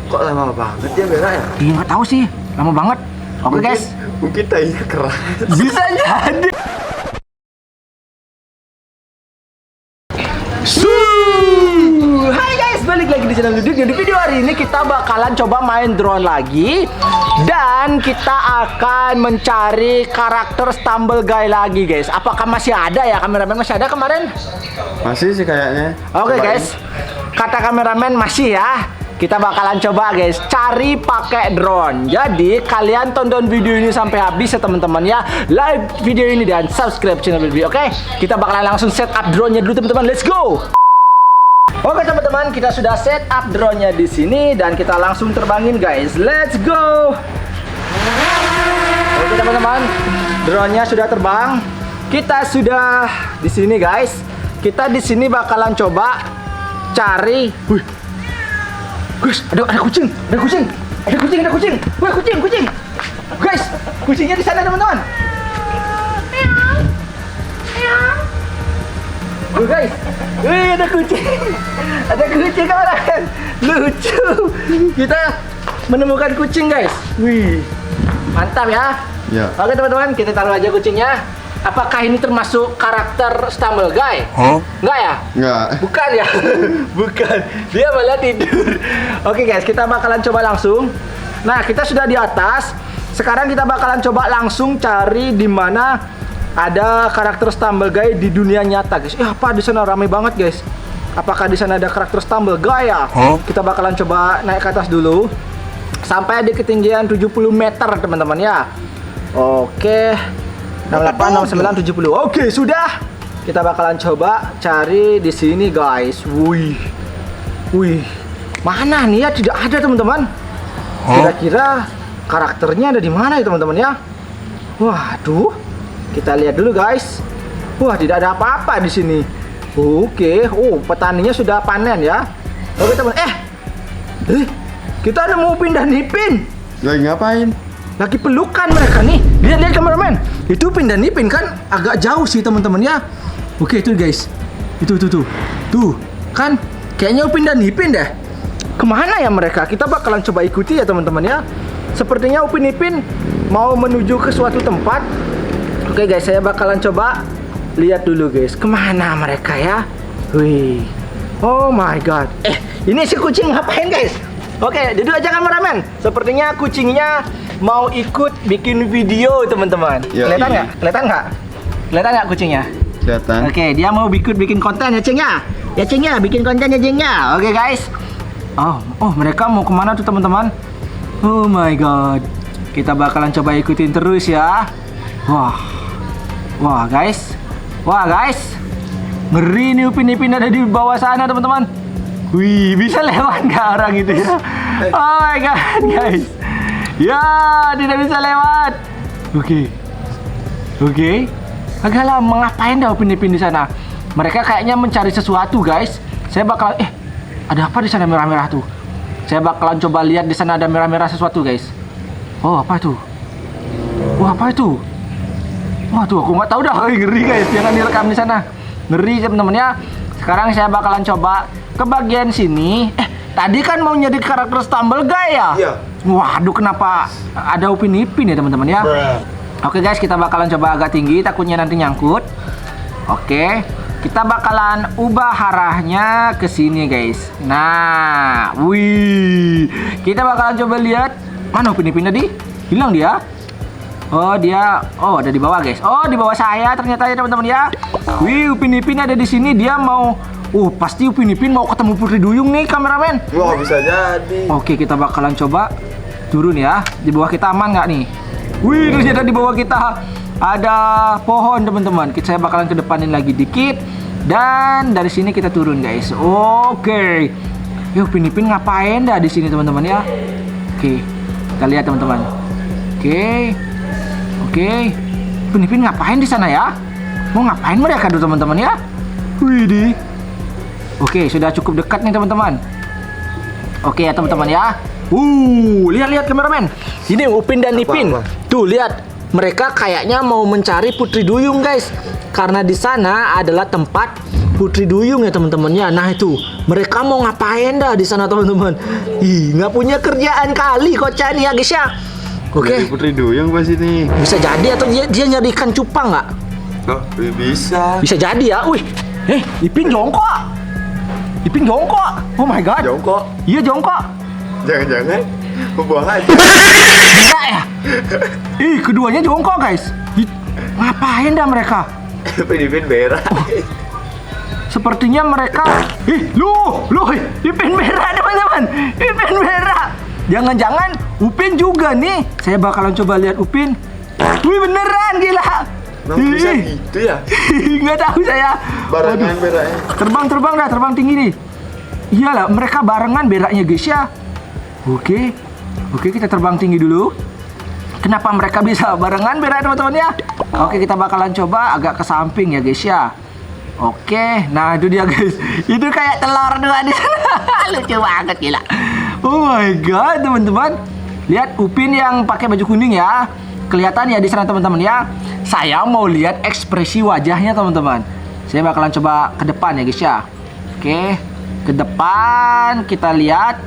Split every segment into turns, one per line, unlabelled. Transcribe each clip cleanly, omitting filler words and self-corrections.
Kok lama banget ya berak ya?
Iya nggak tahu sih, lama banget. Oke guys,
Mungkin tainya keras.
bisa jadi. Hai guys, balik lagi di channel Duduk. Di video hari ini kita bakalan coba main drone lagi. Dan kita akan mencari karakter Stumble Guy lagi guys. Apakah masih ada ya, kameramen? Masih ada kemarin?
Masih sih kayaknya.
Oke
Cobain.
guys, kata kameramen masih ya. Kita bakalan coba guys, cari pakai drone. Jadi kalian tonton video ini sampai habis ya teman-teman ya. Like video ini dan subscribe channel ini. Oke, kita bakalan langsung set up drone-nya dulu teman-teman. Let's go. Oke teman-teman, kita sudah set up drone-nya di sini dan kita langsung terbangin guys. Let's go. Oke teman-teman, drone-nya sudah terbang. Kita sudah di sini guys. Kita di sini bakalan coba cari. Guys, ada kucing. Wah, kucing. Guys, kucingnya di sana teman-teman. Guys, ada kucing. Ada kucing kawan. Lucu. Kita menemukan kucing guys. Wih, mantap ya.
Ya.
Oke teman-teman, kita taruh aja kucingnya. Apakah ini termasuk karakter Stumble Guy? Enggak ya?
Enggak.
Bukan ya? Bukan. Dia malah tidur. Oke guys, kita bakalan coba langsung. Nah, kita sudah di atas. Sekarang kita bakalan coba langsung cari di mana ada karakter Stumble Guy di dunia nyata, guys. Apa di sana ramai banget, guys? Apakah di sana ada karakter Stumble Guy ya? Kita bakalan coba naik ke atas dulu. Sampai di ketinggian 70 meter, teman-teman ya. Oke. 68, 69, 70. Oke, sudah. Kita bakalan coba cari di sini, guys. Wih. Mana nih ya? Tidak ada, teman-teman. Kira-kira karakternya ada di mana ya, teman-teman ya? Waduh. Kita lihat dulu, guys. Wah, tidak ada apa-apa di sini. Oke. Oh, petaninya sudah panen ya. Oke, teman. Kita nemu Upin dan Ipin.
Lagi ngapain?
Lagi pelukan mereka nih. Lihat kameramen. Itu Upin dan Ipin kan agak jauh sih teman-teman ya. Oke itu guys. Itu. Tuh kan kayaknya Upin dan Ipin deh. Kemana ya mereka? Kita bakalan coba ikuti ya teman-teman ya. Sepertinya Upin Ipin mau menuju ke suatu tempat. Oke guys, saya bakalan coba lihat dulu guys. Kemana mereka ya? Wih. Oh my god. Ini si kucing ngapain guys? Oke, duduk aja kameramen. Sepertinya kucingnya mau ikut bikin video teman-teman. Kelihatan nggak? Kelihatan nggak kucingnya?
Kelihatan.
Oke, dia mau ikut bikin konten ya Ceng ya? Ya Ceng ya, bikin konten ya Ceng ya. Oke guys. Oh mereka mau kemana tuh teman-teman? Oh my god. Kita bakalan coba ikutin terus ya. Wah guys. Ngeri nih Upin-Ipin ada di bawah sana teman-teman. Wih, bisa lewat nggak orang itu ya? Oh my god guys. Ya, tidak bisa lewat. Oke. Agak lama ngapain dah Upin-Ipin di sana? Mereka kayaknya mencari sesuatu, guys. Saya bakal ada apa di sana merah-merah tuh? Saya bakalan coba lihat di sana ada merah-merah sesuatu, guys. Oh, apa itu? Waduh, aku nggak tahu dah. Ngeri, guys. Jangan direkam di sana. Ngeri, teman-teman ya. Sekarang saya bakalan coba ke bagian sini. Tadi kan mau nyari karakter Stumble Guy ya?
Iya.
Waduh, kenapa ada Upin-Ipin ya teman-teman ya? Oke guys, kita bakalan coba agak tinggi, takutnya nanti nyangkut. Oke, kita bakalan ubah arahnya ke sini guys. Nah, wih, kita bakalan coba lihat mana Upin-Ipin tadi? Hilang dia? Oh ada di bawah guys. Oh di bawah saya ternyata ya teman-teman ya. Wih, Upin-Ipin ada di sini. Dia mau pasti Upin-Ipin mau ketemu Putri Duyung nih kameramen.
Wah, bisa jadi.
Oke, kita bakalan coba turun ya. Di bawah kita aman nggak nih? Wih, ternyata di bawah kita ada pohon teman-teman. Saya bakalan kedepanin lagi dikit. Dan dari sini kita turun guys. Oke. Yuk, Upin-Ipin ngapain dah di sini teman-teman ya? Oke, kita lihat teman-teman. Oke. Upin-Ipin ngapain di sana ya? Mau ngapain mereka tuh teman-teman ya? Wih. Oke, sudah cukup dekat nih teman-teman. Oke ya teman-teman ya. Lihat kameramen. Ini Upin dan Ipin. Tuh lihat, mereka kayaknya mau mencari Putri Duyung guys. Karena di sana adalah tempat Putri Duyung ya teman-teman ya. Nah itu mereka mau ngapain dah di sana teman-teman? Ih, nggak punya kerjaan kali kocak nih ya guys ya. Oke.
Dari Putri Duyung pas ini.
Bisa jadi atau dia nyari ikan cupang nggak?
Oh, bisa.
Bisa jadi ya. Wih, Ipin jongkok. Ipin jongkok. Oh my god.
Jongkok.
Iya jongkok.
Jangan-jangan membuang aja.
Bisa ya? Ih, keduanya jongkok guys. Ngapain dah mereka?
Ipin berak.
Sepertinya mereka. Ipin berak teman-teman. Ipin berak. Jangan-jangan Upin juga nih. Saya bakalan coba lihat Upin. Wih beneran gila.
Nah, bisa gitu ya?
Nggak tahu saya.
Barengan beraknya.
Terbang tinggi nih. Iyalah, mereka barengan beraknya guys ya. Oke, kita terbang tinggi dulu. Kenapa mereka bisa barengan berak teman-teman ya? Oke, kita bakalan coba agak ke samping ya guys ya. Oke, nah itu dia guys. Itu kayak telur dua di sana. Lucu banget gila. Oh my god teman-teman. Lihat Upin yang pakai baju kuning ya. Kelihatan ya di sana teman-teman ya. Saya mau lihat ekspresi wajahnya teman-teman. Saya bakalan coba ke depan ya guys ya. Oke, ke depan kita lihat.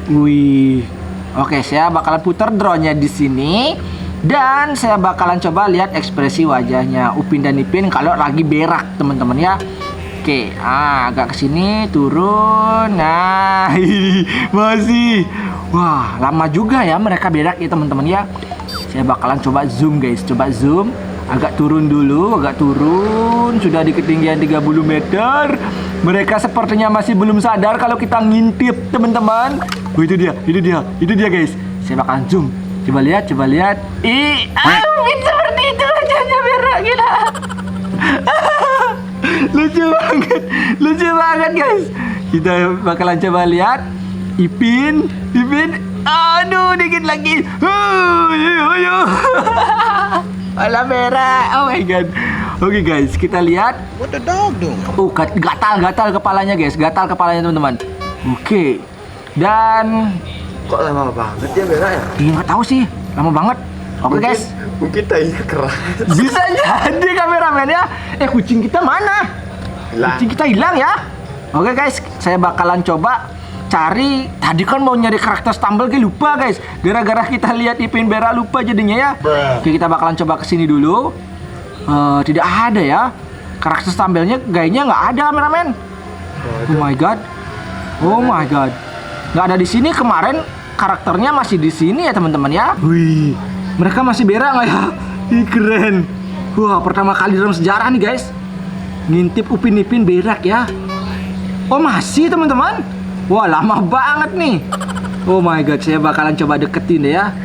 Wih. Oke, saya bakalan putar drone-nya di sini dan saya bakalan coba lihat ekspresi wajahnya Upin dan Ipin kalau lagi berak teman-teman ya. Oke, agak ke sini turun. Nah, masih. Wah, lama juga ya mereka berak ya teman-teman ya. Saya bakalan coba zoom guys, coba zoom. Agak turun dulu, agak turun. Sudah di ketinggian 30 meter. Mereka sepertinya masih belum sadar kalau kita ngintip teman-teman. Oh, itu dia guys. Saya bakalan zoom. Coba lihat. Upin seperti itu wajahnya berak gila. Lucu banget guys. Kita bakalan coba lihat Ipin. Aduh, dikit lagi. Alah berak. Oh my god. Oke guys, kita lihat.
What the dog doing?
Oh, gatal kepalanya guys. Gatal kepalanya teman-teman. Oke. Dan
Kok lama banget ya berak ya?
nggak tahu sih, lama banget. Oke guys.
Mungkin tainya keras.
Bisa jadi kameramen ya. Kucing kita mana?
Hilang.
Kucing kita hilang ya. Oke guys, saya bakalan coba cari. Tadi kan mau nyari karakter Stumble lupa guys. Gara-gara kita lihat Ipin berak lupa jadinya ya. Oke, kita bakalan coba kesini dulu. Tidak ada ya. Karakter Stumble-nya kayaknya nggak ada kameramen. Oh my god. Nggak ada di sini. Kemarin karakternya masih di sini ya teman-teman ya. Wih, mereka masih berak nggak ya? Ih, keren. Wah, pertama kali dalam sejarah nih guys. Ngintip Upin Ipin berak ya. Oh masih teman-teman. Wah, lama banget nih. Oh my god, saya bakalan coba deketin deh ya.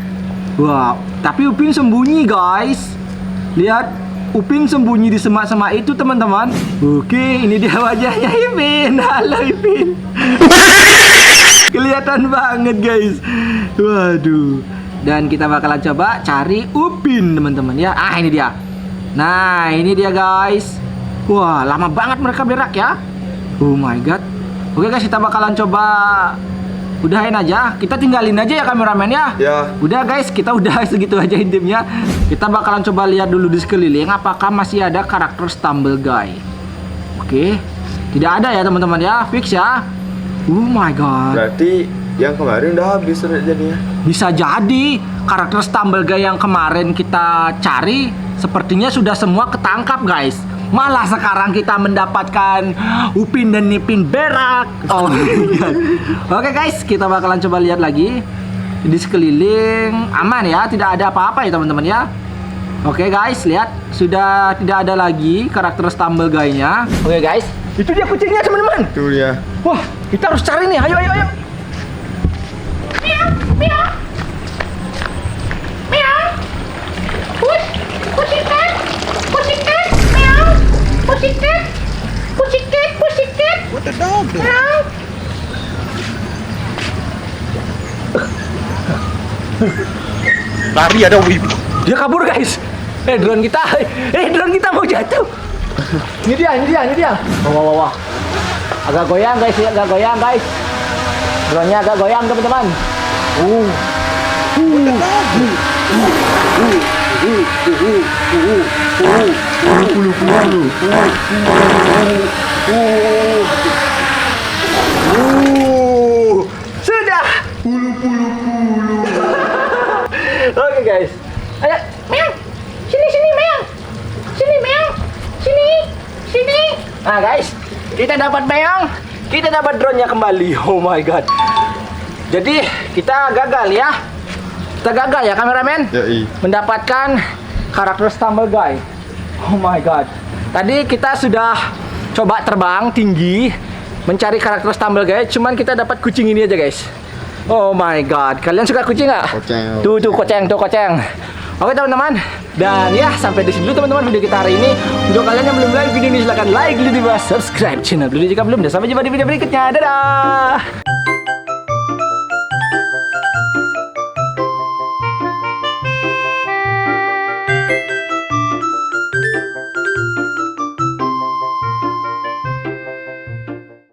Wah, tapi Upin sembunyi guys. Lihat, Upin sembunyi di semak-semak itu teman-teman. Oke, ini dia wajahnya Ipin. Halo Ipin. Kelihatan banget guys. Waduh. Dan kita bakalan coba cari Upin teman-teman ya. Ini dia. Nah, ini dia guys. Wah, lama banget mereka berak ya. Oh my god. Oke guys, kita bakalan coba udahin aja. Kita tinggalin aja ya kameramen ya.
Ya.
Udah guys, kita udah segitu aja intimnya. Kita bakalan coba lihat dulu di sekeliling apakah masih ada karakter Stumble Guy. Oke. Tidak ada ya teman-teman ya. Fix ya. Oh my god.
Berarti yang kemarin udah habis jadinya.
Bisa jadi karakter Stumble Guy yang kemarin kita cari sepertinya sudah semua ketangkap guys. Malah sekarang kita mendapatkan Upin dan Ipin berak. Oh my god. Oke guys, kita bakalan coba lihat lagi. Di sekeliling aman ya, tidak ada apa-apa ya teman-teman ya. Oke guys, lihat sudah tidak ada lagi karakter Stumble Guy-nya. Oke guys, itu dia kucingnya teman-teman.
Itu dia.
Wah, kita harus cari nih. Ayo.
What the dog doing?
Lari ada Wib. Dia kabur guys. Drone kita mau jatuh. Ini dia. Wah. Agak goyang guys. Drone-nya agak goyang teman-teman. Sudah. Oke guys. Ayo, meong. Sini meong. Sini meong. Sini. Nah guys, kita dapat meong. Kita dapat drone-nya kembali. Oh my god. Jadi kita gagal ya. Kita gagal ya kameramen.
Yoi.
Mendapatkan karakter Stumble Guy. Oh my god. Tadi kita sudah coba terbang tinggi mencari karakter Stumble Guy, cuman kita dapat kucing ini aja guys. Oh my god. Kalian suka kucing nggak?
Koceng.
Tuh koceng. Oke teman-teman. Dan ya sampai di sini dulu teman-teman video kita hari ini. Untuk kalian yang belum like video ini silahkan like dulu di bawah, subscribe channel dulu jika belum. Dan sampai jumpa di video berikutnya. Dadah.